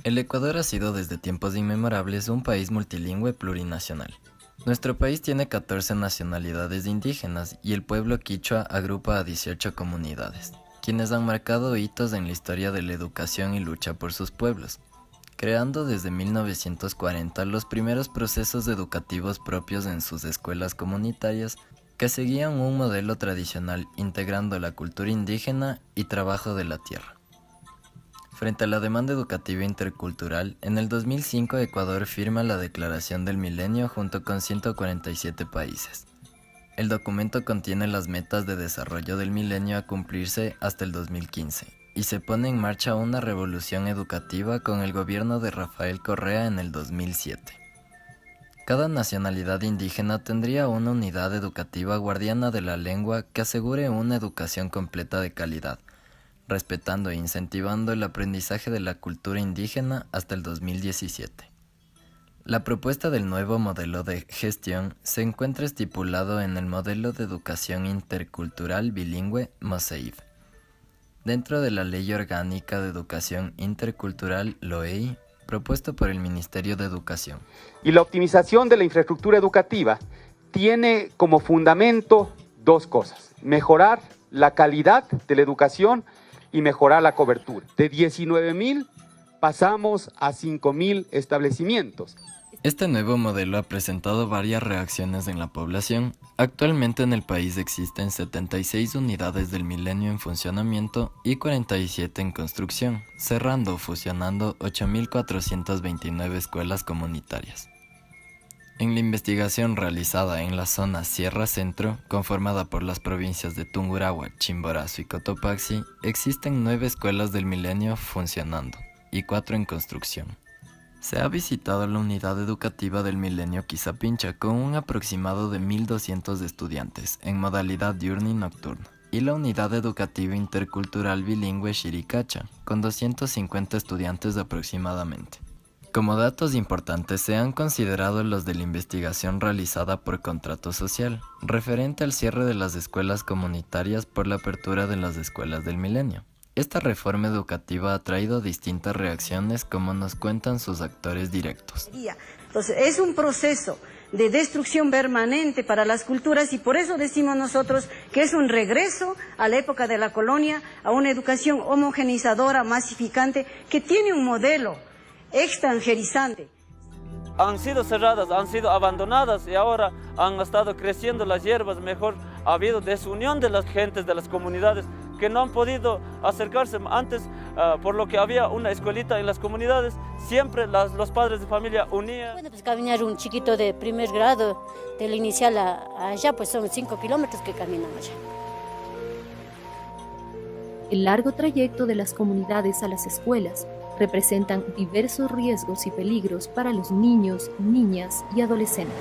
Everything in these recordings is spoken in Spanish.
El Ecuador ha sido desde tiempos inmemorables un país multilingüe plurinacional. Nuestro país tiene 14 nacionalidades indígenas y el pueblo quichua agrupa a 18 comunidades, quienes han marcado hitos en la historia de la educación y lucha por sus pueblos, creando desde 1940 los primeros procesos educativos propios en sus escuelas comunitarias que seguían un modelo tradicional integrando la cultura indígena y trabajo de la tierra. Frente a la demanda educativa intercultural, en el 2005 Ecuador firma la Declaración del Milenio junto con 147 países. El documento contiene las metas de desarrollo del milenio a cumplirse hasta el 2015 y se pone en marcha una revolución educativa con el gobierno de Rafael Correa en el 2007. Cada nacionalidad indígena tendría una unidad educativa guardiana de la lengua que asegure una educación completa de calidad, respetando e incentivando el aprendizaje de la cultura indígena hasta el 2017. La propuesta del nuevo modelo de gestión se encuentra estipulado en el Modelo de Educación Intercultural Bilingüe (MOSEIB), dentro de la Ley Orgánica de Educación Intercultural (LOEI), propuesto por el Ministerio de Educación. Y la optimización de la infraestructura educativa tiene como fundamento dos cosas: mejorar la calidad de la educación y mejorar la cobertura. De 19,000 pasamos a 5,000 establecimientos. Este nuevo modelo ha presentado varias reacciones en la población. Actualmente en el país existen 76 unidades del milenio en funcionamiento y 47 en construcción, cerrando o fusionando 8.429 escuelas comunitarias. En la investigación realizada en la zona Sierra Centro, conformada por las provincias de Tungurahua, Chimborazo y Cotopaxi, existen 9 escuelas del milenio funcionando y 4 en construcción. Se ha visitado la unidad educativa del milenio Quizapincha con un aproximado de 1.200 estudiantes en modalidad diurna y nocturna, y la unidad educativa intercultural bilingüe Chiricacha con 250 estudiantes aproximadamente. Como datos importantes se han considerado los de la investigación realizada por Contrato Social, referente al cierre de las escuelas comunitarias por la apertura de las escuelas del milenio. Esta reforma educativa ha traído distintas reacciones, como nos cuentan sus actores directos. Entonces, es un proceso de destrucción permanente para las culturas y por eso decimos nosotros que es un regreso a la época de la colonia, a una educación homogeneizadora, masificante, que tiene un modelo extranjerizante. Han sido cerradas, han sido abandonadas y ahora han estado creciendo las hierbas. Mejor ha habido desunión de las gentes, de las comunidades que no han podido acercarse antes, por lo que había una escuelita en las comunidades, siempre los padres de familia unían. Bueno, pues caminar un chiquito de primer grado, del inicial allá, pues son 5 kilómetros que caminan allá. El largo trayecto de las comunidades a las escuelas representan diversos riesgos y peligros para los niños, niñas y adolescentes.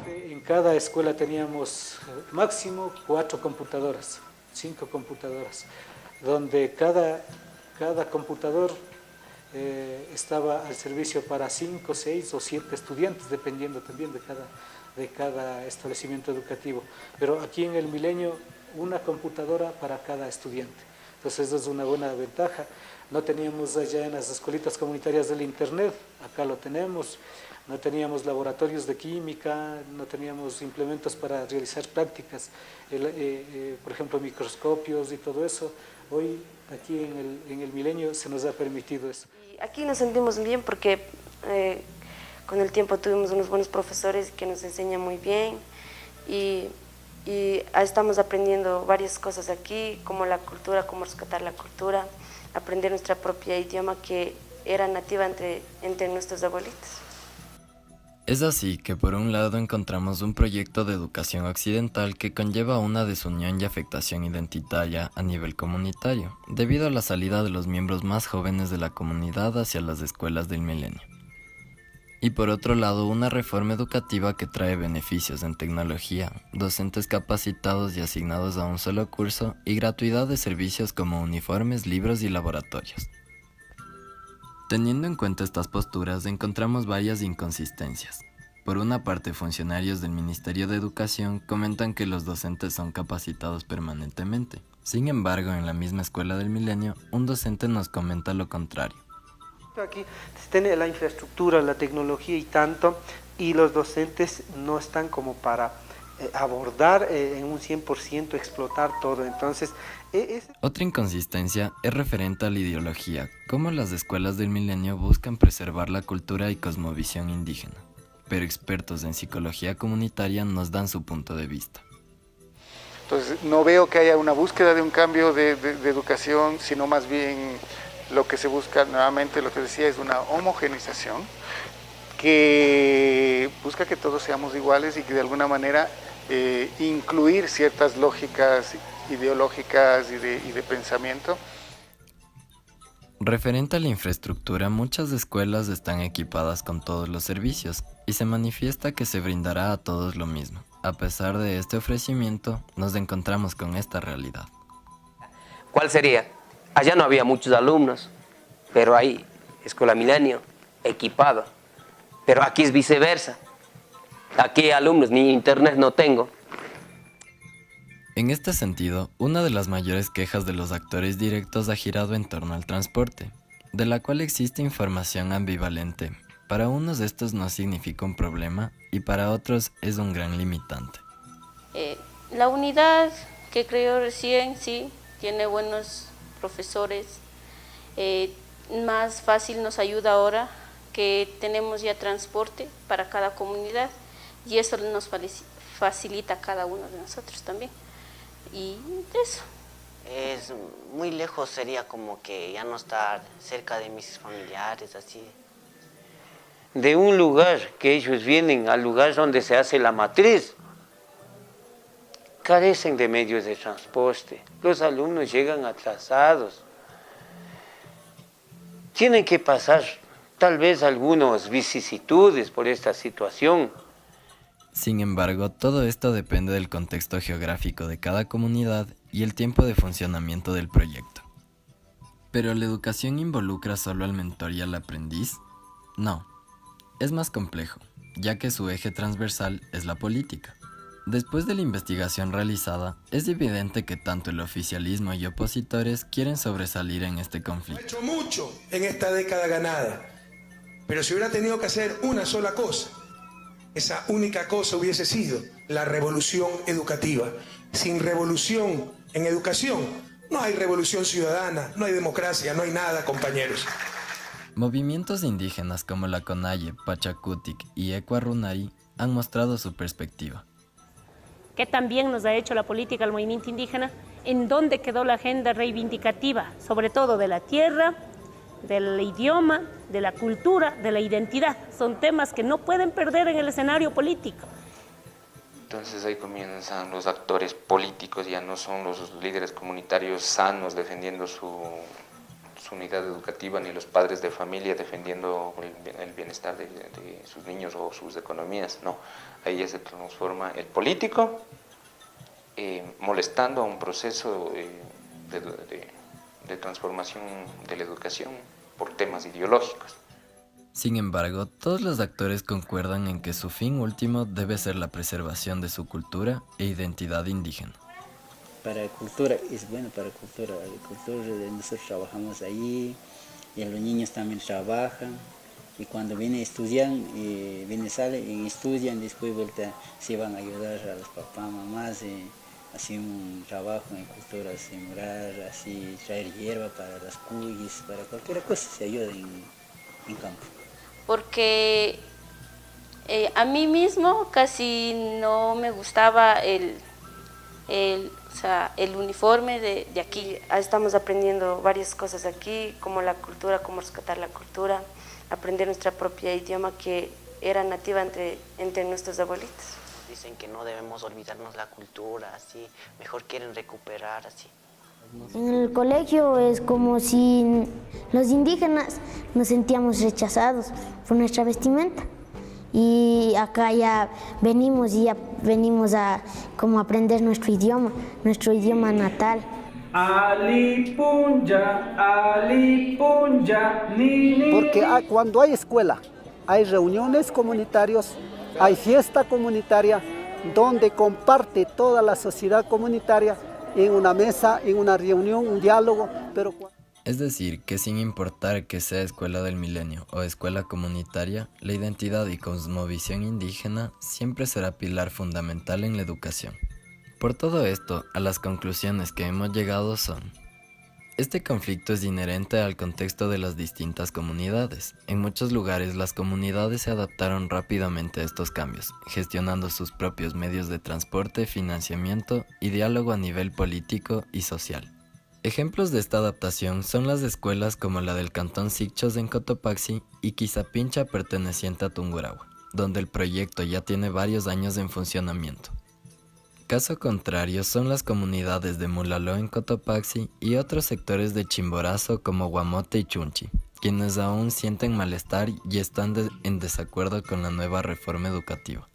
En cada escuela teníamos máximo 4 computadoras, 5 computadoras, donde cada computador estaba al servicio para 5, 6 o 7 estudiantes, dependiendo también de cada establecimiento educativo. Pero aquí en el milenio, una computadora para cada estudiante. Entonces, eso es una buena ventaja. No teníamos allá en las escuelitas comunitarias del internet, acá lo tenemos. No teníamos laboratorios de química, no teníamos implementos para realizar prácticas, por ejemplo, microscopios y todo eso. Hoy, aquí en el milenio, se nos ha permitido eso. Aquí nos sentimos bien porque con el tiempo tuvimos unos buenos profesores que nos enseñan muy bien y estamos aprendiendo varias cosas aquí, como la cultura, cómo rescatar la cultura, aprender nuestra propia idioma que era nativa entre nuestros abuelitos. Es así que por un lado encontramos un proyecto de educación occidental que conlleva una desunión y afectación identitaria a nivel comunitario, debido a la salida de los miembros más jóvenes de la comunidad hacia las escuelas del milenio. Y por otro lado, una reforma educativa que trae beneficios en tecnología, docentes capacitados y asignados a un solo curso y gratuidad de servicios como uniformes, libros y laboratorios. Teniendo en cuenta estas posturas, encontramos varias inconsistencias. Por una parte, funcionarios del Ministerio de Educación comentan que los docentes son capacitados permanentemente. Sin embargo, en la misma escuela del milenio, un docente nos comenta lo contrario. Aquí se tiene la infraestructura, la tecnología y tanto, y los docentes no están como para abordar en un 100%, explotar todo. Entonces, Otra inconsistencia es referente a la ideología, cómo las escuelas del milenio buscan preservar la cultura y cosmovisión indígena, pero expertos en psicología comunitaria nos dan su punto de vista. Entonces, no veo que haya una búsqueda de un cambio de educación, sino más bien lo que se busca, nuevamente lo que decía, es una homogenización que busca que todos seamos iguales y que de alguna manera incluir ciertas lógicas ideológicas y de pensamiento. Referente a la infraestructura, muchas escuelas están equipadas con todos los servicios y se manifiesta que se brindará a todos lo mismo. A pesar de este ofrecimiento, nos encontramos con esta realidad. ¿Cuál sería? Allá no había muchos alumnos, pero hay Escuela Milenio equipado. Pero aquí es viceversa. Aquí hay alumnos, ni internet no tengo. En este sentido, una de las mayores quejas de los actores directos ha girado en torno al transporte, de la cual existe información ambivalente. Para unos estos no significa un problema y para otros es un gran limitante. La unidad que creó recién, sí, tiene buenos profesores. Más fácil nos ayuda ahora que tenemos ya transporte para cada comunidad y eso nos facilita a cada uno de nosotros también. Y eso. Es muy lejos, sería como que ya no estar cerca de mis familiares, así. De un lugar que ellos vienen al lugar donde se hace la matriz, carecen de medios de transporte. Los alumnos llegan atrasados. Tienen que pasar tal vez algunas vicisitudes por esta situación. Sin embargo, todo esto depende del contexto geográfico de cada comunidad y el tiempo de funcionamiento del proyecto. ¿Pero la educación involucra solo al mentor y al aprendiz? No, es más complejo, ya que su eje transversal es la política. Después de la investigación realizada, es evidente que tanto el oficialismo y opositores quieren sobresalir en este conflicto. Ha hecho mucho en esta década ganada, pero si hubiera tenido que hacer una sola cosa, esa única cosa hubiese sido la revolución educativa. Sin revolución en educación, no hay revolución ciudadana, no hay democracia, no hay nada, compañeros. Movimientos indígenas como la Conalle, Pachacutic y Ecuarunari han mostrado su perspectiva. ¿Qué también nos ha hecho la política al movimiento indígena? ¿En dónde quedó la agenda reivindicativa, sobre todo de la tierra, del idioma, de la cultura, de la identidad? Son temas que no pueden perder en el escenario político. Entonces ahí comienzan los actores políticos, ya no son los líderes comunitarios sanos defendiendo su unidad educativa, ni los padres de familia defendiendo el bienestar de sus niños o sus economías, no. Ahí ya se transforma el político molestando a un proceso de transformación de la educación por temas ideológicos. Sin embargo, todos los actores concuerdan en que su fin último debe ser la preservación de su cultura e identidad indígena. Para la cultura, es bueno para la cultura nosotros trabajamos ahí, y los niños también trabajan, y cuando vienen estudian, salen, estudian, después vuelta, se van a ayudar a los papás, mamás, así un trabajo en cultura, sembrar, así traer hierba para las cuyes, para cualquier cosa se ayuda en campo. Porque a mí mismo casi no me gustaba el uniforme de aquí. Estamos aprendiendo varias cosas aquí, como la cultura, cómo rescatar la cultura, aprender nuestra propia idioma que era nativa entre nuestros abuelitos. Dicen que no debemos olvidarnos la cultura, así, mejor quieren recuperar, así. En el colegio es como si los indígenas nos sentíamos rechazados por nuestra vestimenta. Y acá ya venimos a como aprender nuestro idioma natal. Porque cuando hay escuela, hay reuniones comunitarias, hay fiesta comunitaria, donde comparte toda la sociedad comunitaria en una mesa, en una reunión, un diálogo. Es decir, que sin importar que sea escuela del milenio o escuela comunitaria, la identidad y cosmovisión indígena siempre será pilar fundamental en la educación. Por todo esto, a las conclusiones que hemos llegado son: este conflicto es inherente al contexto de las distintas comunidades. En muchos lugares las comunidades se adaptaron rápidamente a estos cambios, gestionando sus propios medios de transporte, financiamiento y diálogo a nivel político y social. Ejemplos de esta adaptación son las escuelas como la del Cantón Sicchos en Cotopaxi y Quizapincha perteneciente a Tungurahua, donde el proyecto ya tiene varios años en funcionamiento. Caso contrario son las comunidades de Mulaló en Cotopaxi y otros sectores de Chimborazo como Guamote y Chunchi, quienes aún sienten malestar y están en desacuerdo con la nueva reforma educativa.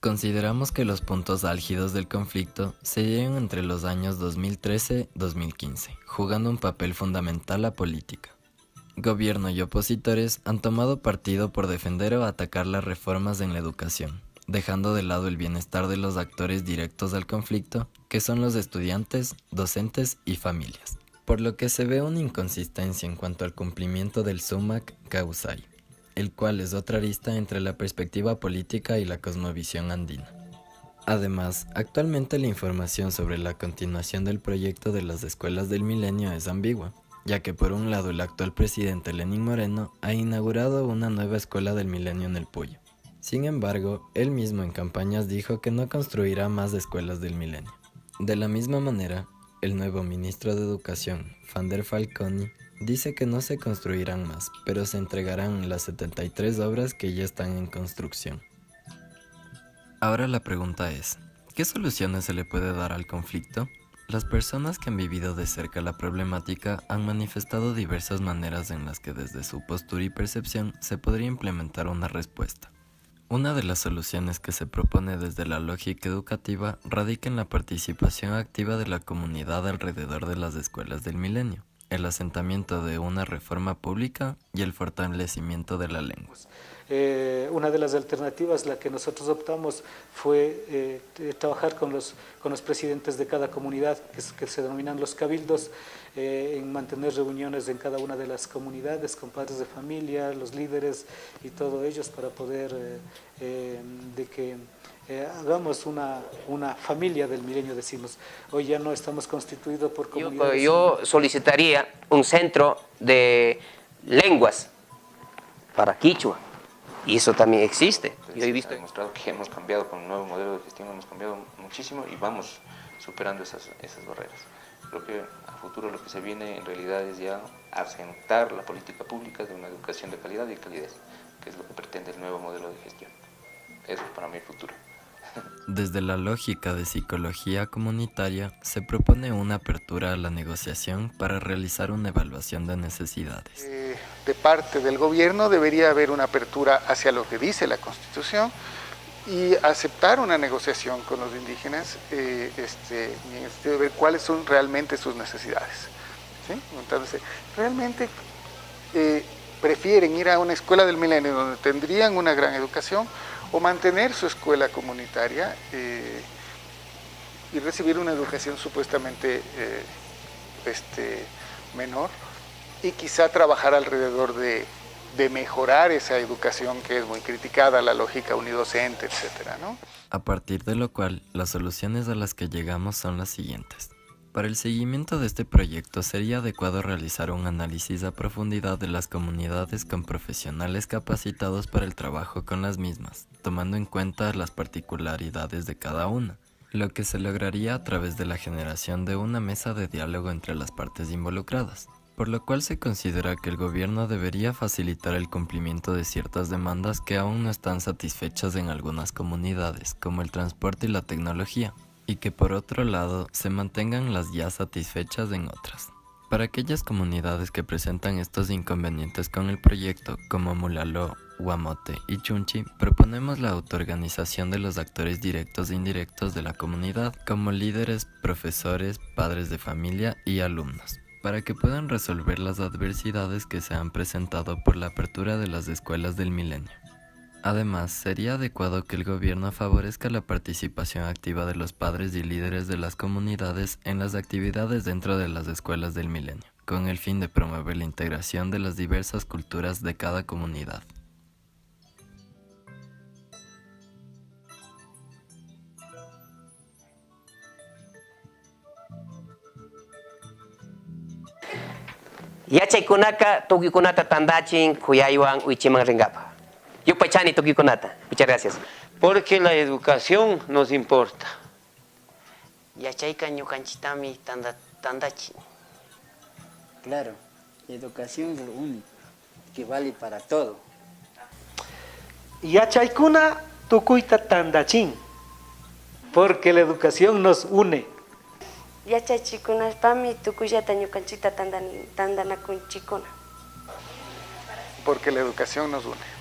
Consideramos que los puntos álgidos del conflicto se dieron entre los años 2013-2015, jugando un papel fundamental la política. Gobierno y opositores han tomado partido por defender o atacar las reformas en la educación, dejando de lado el bienestar de los actores directos al conflicto, que son los estudiantes, docentes y familias, por lo que se ve una inconsistencia en cuanto al cumplimiento del Sumac Kausai, el cual es otra arista entre la perspectiva política y la cosmovisión andina. Además, actualmente la información sobre la continuación del proyecto de las escuelas del milenio es ambigua, ya que por un lado el actual presidente Lenín Moreno ha inaugurado una nueva escuela del milenio en el Puyo. Sin embargo, él mismo en campañas dijo que no construirá más escuelas del milenio. De la misma manera, el nuevo ministro de Educación, Fander Falconi, dice que no se construirán más, pero se entregarán las 73 obras que ya están en construcción. Ahora la pregunta es, ¿qué soluciones se le puede dar al conflicto? Las personas que han vivido de cerca la problemática han manifestado diversas maneras en las que desde su postura y percepción se podría implementar una respuesta. Una de las soluciones que se propone desde la lógica educativa radica en la participación activa de la comunidad alrededor de las escuelas del milenio, el asentamiento de una reforma pública y el fortalecimiento de la lengua. Una de las alternativas, la que nosotros optamos, fue trabajar con los presidentes de cada comunidad, que se denominan los cabildos, en mantener reuniones en cada una de las comunidades con padres de familia, los líderes y todos ellos para poder de que hagamos una familia del milenio, decimos. Hoy ya no estamos constituidos por comunidades. Yo solicitaría un centro de lenguas para Quichua. Y eso también existe. Yo he visto. Ha demostrado que hemos cambiado con un nuevo modelo de gestión, hemos cambiado muchísimo y vamos superando esas barreras. Creo que a futuro lo que se viene en realidad es ya asentar la política pública de una educación de calidad y calidez, que es lo que pretende el nuevo modelo de gestión. Eso es para mi futuro. Desde la lógica de psicología comunitaria, se propone una apertura a la negociación para realizar una evaluación de necesidades. De parte del gobierno debería haber una apertura hacia lo que dice la Constitución y aceptar una negociación con los indígenas en el sentido de ver cuáles son realmente sus necesidades. ¿Sí? Entonces, realmente prefieren ir a una escuela del milenio donde tendrían una gran educación o mantener su escuela comunitaria y recibir una educación supuestamente menor y quizá trabajar alrededor de mejorar esa educación que es muy criticada, la lógica unidocente, etcétera, ¿no? A partir de lo cual, las soluciones a las que llegamos son las siguientes. Para el seguimiento de este proyecto sería adecuado realizar un análisis a profundidad de las comunidades con profesionales capacitados para el trabajo con las mismas, tomando en cuenta las particularidades de cada una, lo que se lograría a través de la generación de una mesa de diálogo entre las partes involucradas, por lo cual se considera que el gobierno debería facilitar el cumplimiento de ciertas demandas que aún no están satisfechas en algunas comunidades, como el transporte y la tecnología, y que por otro lado se mantengan las ya satisfechas en otras. Para aquellas comunidades que presentan estos inconvenientes con el proyecto, como Mulaló, Guamote y Chunchi, proponemos la autoorganización de los actores directos e indirectos de la comunidad, como líderes, profesores, padres de familia y alumnos, para que puedan resolver las adversidades que se han presentado por la apertura de las escuelas del milenio. Además, sería adecuado que el gobierno favorezca la participación activa de los padres y líderes de las comunidades en las actividades dentro de las escuelas del milenio, con el fin de promover la integración de las diversas culturas de cada comunidad. Yachaykunaka, tukukunata tandachin, kuyaywan, uichiman ringapa. Yupachani tukukunata. Muchas gracias. Porque la educación nos importa. Yachayka ñukanchitami tandachin. Claro, educación es lo único que vale para todo. Yachaykuna tukuyta tandachin, porque la educación nos une. Yachaychikunashpami tukuyata ñukanchita tandanakunchikuna. Porque la educación nos une.